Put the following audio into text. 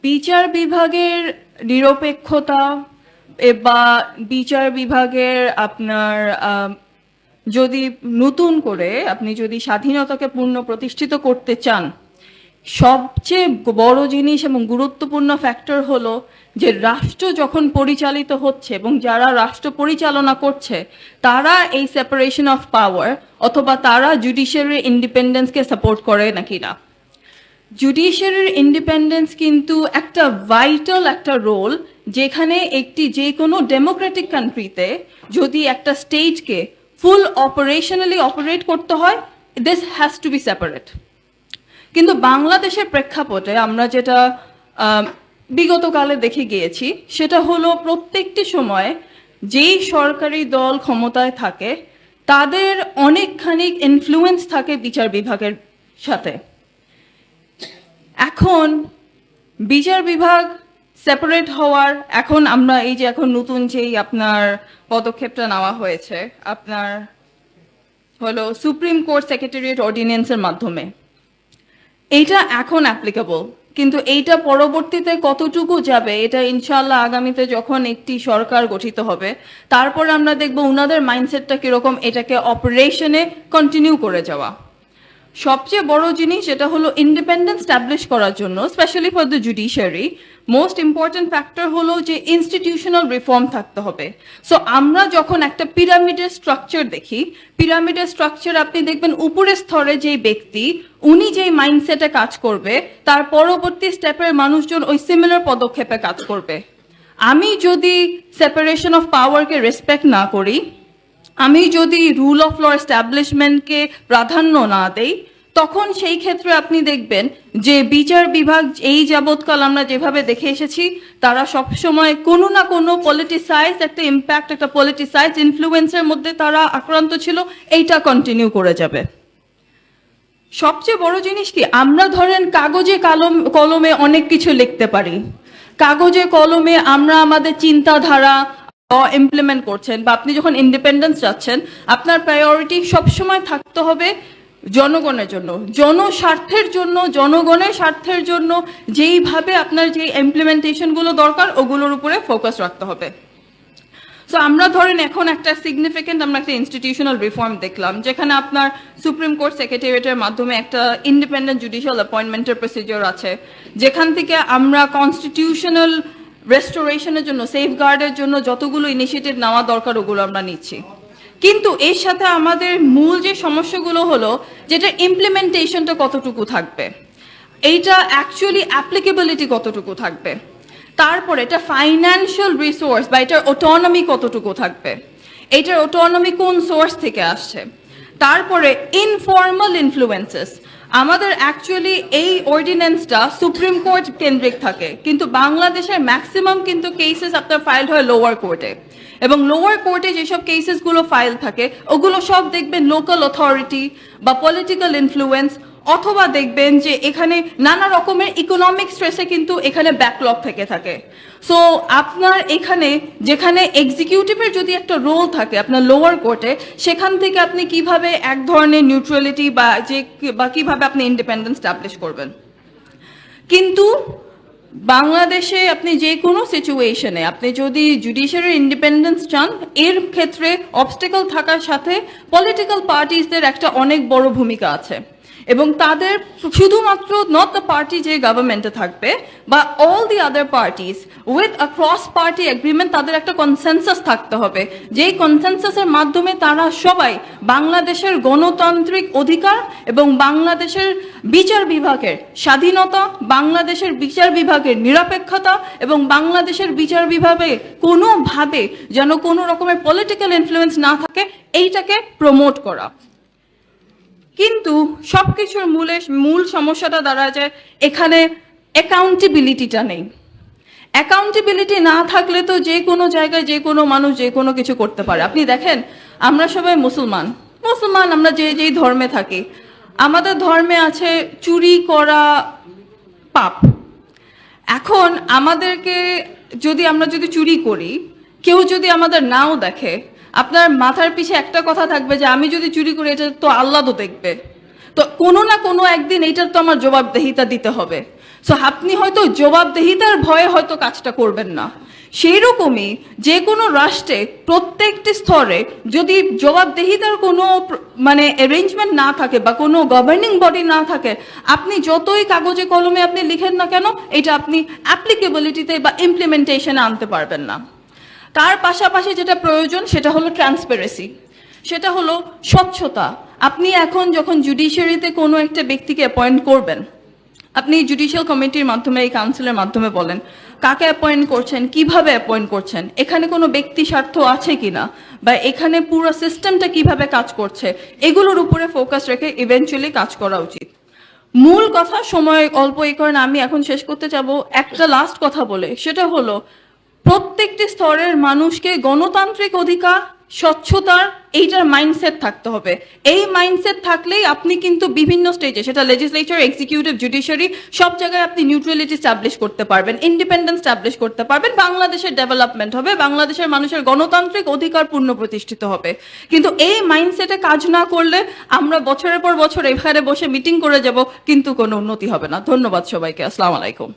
বিচার বিভাগের নিরপেক্ষতা বা বিচার বিভাগের আপনার যদি নতুন করে আপনি যদি স্বাধীনতাকে পূর্ণ প্রতিষ্ঠিত করতে চান, সবচেয়ে বড় জিনিস এবং গুরুত্বপূর্ণ ফ্যাক্টর হলো যে রাষ্ট্র যখন পরিচালিত হচ্ছে এবং যারা রাষ্ট্র পরিচালনা করছে তারা এই সেপারেশন অফ পাওয়ার অথবা তারা জুডিশিয়ারি ইন্ডিপেন্ডেন্সকে সাপোর্ট করে নাকি না। জুডিশিয়ারির ইন্ডিপেন্ডেন্স কিন্তু একটা ভাইটাল একটা রোল, যেখানে একটি যে কোনো ডেমোক্রেটিক কান্ট্রিতে যদি একটা স্টেটকে ফুল অপারেশনালি অপারেট করতে হয়, this has to B separate. কিন্তু বাংলাদেশের প্রেক্ষাপটে আমরা যেটা বিগতকালে দেখে গিয়েছি সেটা হলো প্রত্যেকটি সময় যেই সরকারি দল ক্ষমতায় থাকে তাদের অনেকখানি ইনফ্লুয়েন্স থাকে বিচার বিভাগের সাথে। এখন বিচার বিভাগ সেপারেট হওয়ার এখন আমরা এই যে এখন নতুন যেই আপনার পদক্ষেপটা নেওয়া হয়েছে আপনার হলো সুপ্রিম কোর্ট সেক্রেটারিয়েট অর্ডিন্যান্সের মাধ্যমে, এইটা এখন অ্যাপ্লিকেবল, কিন্তু এইটা পরবর্তীতে কতটুকু যাবে এটা ইনশাল্লাহ আগামীতে যখন একটি সরকার গঠিত হবে তারপর আমরা দেখব ওনাদের মাইন্ডসেটটা কিরকম এটাকে অপারেশনে কন্টিনিউ করে যাওয়া। সবচেয়ে বড় জিনিস এটা হলো ইন্ডিপেন্ডেন্স স্ট্যাবলিশ করার জন্য specially for the judiciary most important factor হলো যে ইনস্টিটিউশনাল রিফর্ম থাকতে হবে। সো আমরা যখন একটা পিরামিডের স্ট্রাকচার দেখি, পিরামিডের স্ট্রাকচার আপনি দেখবেন উপরের স্তরে যেই ব্যক্তি উনি যেই মাইন্ডসেটে কাজ করবে তার পরবর্তী স্টেপের মানুষজন ওই সিমিলার পদক্ষেপে কাজ করবে। আমি যদি সেপারেশন অফ পাওয়ারকে রেসপেক্ট না করি, আমি যদি রুল অফ ল এস্টাবলিশমেন্টকে প্রাধান্য না দেই, তখন সেই ক্ষেত্রে আপনি দেখবেন যে বিচার বিভাগ এই যাবৎকাল আমরা যেভাবে দেখে এসেছি তারা সবসময় কোনো না কোনো পলিটিসাইজ একটা ইম্প্যাক্ট একটা পলিটিসাইজ ইনফ্লুয়েন্সের মধ্যে তারা আক্রান্ত ছিল, এইটা কন্টিনিউ করে যাবে। সবচেয়ে বড় জিনিস কি, আমরা ধরেন কাগজে কলমে অনেক কিছু লিখতে পারি, কাগজে কলমে আমরা আমাদের চিন্তাধারা ইমপ্লিমেন্ট করছেন বা আপনি যখন ইন্ডিপেন্ডেন্স চাচ্ছেন আপনার প্রায়োরিটি সবসময় থাকতে হবে জনগণের জন্য, জনস্বার্থের জন্য, জনগণের স্বার্থের জন্য যেইভাবে আপনার যে ইমপ্লিমেন্টেশনগুলো দরকার ওগুলোর উপরে ফোকাস রাখতে হবে। সো আমরা ধরেন এখন একটা সিগনিফিকেন্ট আমরা একটা ইনস্টিটিউশনাল রিফর্ম দেখলাম যেখানে আপনার সুপ্রিম কোর্ট সেক্রেটারিয়েটের মাধ্যমে একটা ইন্ডিপেন্ডেন্ট জুডিশিয়াল অ্যাপয়েন্টমেন্টের প্রসিডিওর আছে, যেখান থেকে আমরা কনস্টিটিউশনাল রেস্টোরেশনের জন্য সেফগার্ডের জন্য যতগুলো ইনিশিয়েটিভ নেওয়া দরকার ওগুলো আমরা নিচ্ছি। কিন্তু এর সাথে আমাদের মূল যে সমস্যাগুলো হলো যেটা ইমপ্লিমেন্টেশনটা কতটুকু থাকবে, এইটা অ্যাকচুয়ালি অ্যাপ্লিকেবিলিটি কতটুকু থাকবে, তারপরে এটা ফাইন্যান্সিয়াল রিসোর্স বা এটার অটোনমি কতটুকু থাকবে, এটার অটোনমি কোন সোর্স থেকে আসছে, তারপরে ইনফর্মাল ইনফ্লুয়েন্সেস। আমাদের অ্যাকচুয়ালি এই অর্ডিন্যান্সটা সুপ্রিম কোর্ট কেন্দ্রিক থাকে, কিন্তু বাংলাদেশের ম্যাক্সিমাম কিন্তু কেসেস আপনার ফাইল হয় লোয়ার কোর্টে, এবং লোয়ার কোর্টে যেসব কেসেসগুলো ফাইল থাকে ওগুলো সব দেখবেন লোকাল অথরিটি বা পলিটিক্যাল ইনফ্লুয়েন্স, অথবা দেখবেন যে এখানে নানা রকমের ইকোনমিক স্ট্রেসে কিন্তু এখানে ব্যাকলগ থেকে থাকে। সো আপনার এখানে যেখানে এক্সিকিউটিভের যদি একটা রোল থাকে আপনার লোয়ার কোর্টে, সেখান থেকে আপনি কিভাবে এক ধরনের নিউট্রালিটি বা কিভাবে আপনি ইন্ডিপেন্ডেন্স স্টাবলিশ করবেন। কিন্তু বাংলাদেশে আপনি যে কোনো সিচুয়েশনে আপনি যদি জুডিশিয়ারি ইন্ডিপেন্ডেন্স চান, এর ক্ষেত্রে অবস্টেকল থাকার সাথে পলিটিক্যাল পার্টিসদের একটা অনেক বড় ভূমিকা আছে, এবং তাদের শুধুমাত্র নট দ্য পার্টি যে গভর্নমেন্টে থাকবে বা all the other parties with a cross party agreement, তাদের একটা কনসেনসাস থাকতে হবে, যেই কনসেনসাসের মাধ্যমে তারা সবাই বাংলাদেশের গণতান্ত্রিক অধিকার এবং বাংলাদেশের বিচার বিভাগের স্বাধীনতা, বাংলাদেশের বিচার বিভাগের নিরপেক্ষতা এবং বাংলাদেশের বিচার বিভাগে কোনোভাবে যেন কোনো রকমের পলিটিক্যাল ইনফ্লুয়েন্স না থাকে, এইটাকে প্রমোট করা। কিন্তু সবকিছুর মূল সমস্যাটা দাঁড়ায় যে এখানে অ্যাকাউন্টেবিলিটিটা নেই। অ্যাকাউন্টেবিলিটি না থাকলে তো যে কোনো জায়গায় যে কোনো মানুষ যে কোনো কিছু করতে পারে। আপনি দেখেন আমরা সবাই মুসলমান, আমরা যেই ধর্মে থাকি, আমাদের ধর্মে আছে চুরি করা পাপ। এখন আমাদেরকে আমরা যদি চুরি করি, কেউ যদি আমাদের নাও দেখে, আপনার মাথার পিছে একটা কথা থাকবে যে আমি যদি চুরি করি এটা তো আল্লাহ তো দেখবে, তো কোনো না কোনো একদিন এইটার তো আমার জবাবদিহিতা দিতে হবে। সো আপনি হয়তো জবাবদিহিতার ভয়ে হয়তো কাজটা করবেন না। সেই রকমই যে কোনো রাষ্ট্রে প্রত্যেকটি স্তরে যদি জবাবদিহিতার কোনো মানে অ্যারেঞ্জমেন্ট না থাকে বা কোনো গভর্নিং বডি না থাকে, আপনি যতই কাগজে কলমে আপনি লিখেন না কেন, এটা আপনি অ্যাপ্লিকেবিলিটিতে বা ইমপ্লিমেন্টেশনে আনতে পারবেন না। তার পাশাপাশি যেটা প্রয়োজন সেটা হলো ট্রান্সপারেন্সি, সেটা হলো স্বচ্ছতা। আপনি এখন যখন জুডিশিয়ারিতে কোনো একটা ব্যক্তিকে অ্যাপয়েন্ট করবেন, আপনি জুডিশিয়াল কমিটির মাধ্যমে, এই কাউন্সিলের মাধ্যমে বলেন কাকে অ্যাপয়েন্ট করছেন, কিভাবে অ্যাপয়েন্ট করছেন, এখানে কোনো ব্যক্তি স্বার্থ আছে কিনা, বা এখানে পুরো সিস্টেমটা কিভাবে কাজ করছে, এগুলোর উপরে ফোকাস রেখে ইভেন্চুয়ালি কাজ করা উচিত। মূল কথা, সময় অল্প এই কারণে আমি এখন শেষ করতে যাব একটা লাস্ট কথা বলে, সেটা হলো প্রত্যেকটি স্তরের মানুষকে গণতান্ত্রিক অধিকার, স্বচ্ছতার এইটার মাইন্ডসেট থাকতে হবে। এই মাইন্ডসেট থাকলেই আপনি কিন্তু বিভিন্ন স্টেজে, সেটা লেজিসলেচার, এক্সিকিউটিভ, জুডিশিয়ারি, সব জায়গায় আপনি নিউট্রালিটি স্টাবলিশ করতে পারবেন, ইন্ডিপেন্ডেন্স স্টাবলিশ করতে পারবেন, বাংলাদেশের ডেভেলপমেন্ট হবে, বাংলাদেশের মানুষের গণতান্ত্রিক অধিকার পূর্ণ প্রতিষ্ঠিত হবে। কিন্তু এই মাইন্ডসেটে কাজ না করলে আমরা বছরের পর বছর এখানে বসে মিটিং করে যাব, কিন্তু কোনো উন্নতি হবে না। ধন্যবাদ সবাইকে। আসসালামু আলাইকুম।